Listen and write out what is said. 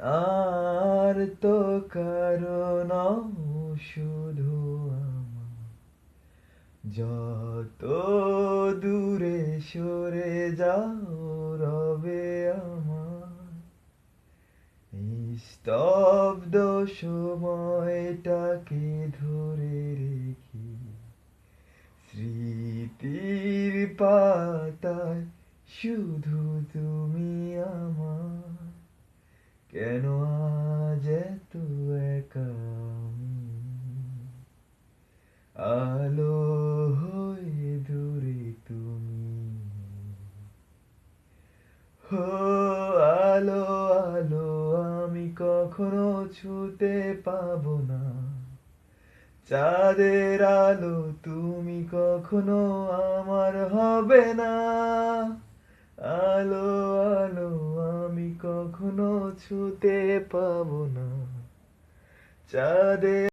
আর তো কারো নও, শুধু আমার। যত দূরে সরে যাও রবে আমার নিস্তব্ধ সময়টাকে ধরে রেখে স্মৃতির পাতায় শুধু তুমি আমার। কেন আজ এত একা আমি? আলো হয়ে দূরে তুমি, হো আলো আলো আমি কখনো ছুতে পাবো না। চাঁদের আলো তুমি কখনো আমার হবে না। আলো আলো আমি কখনো ছুতে পাবো না। চাঁদের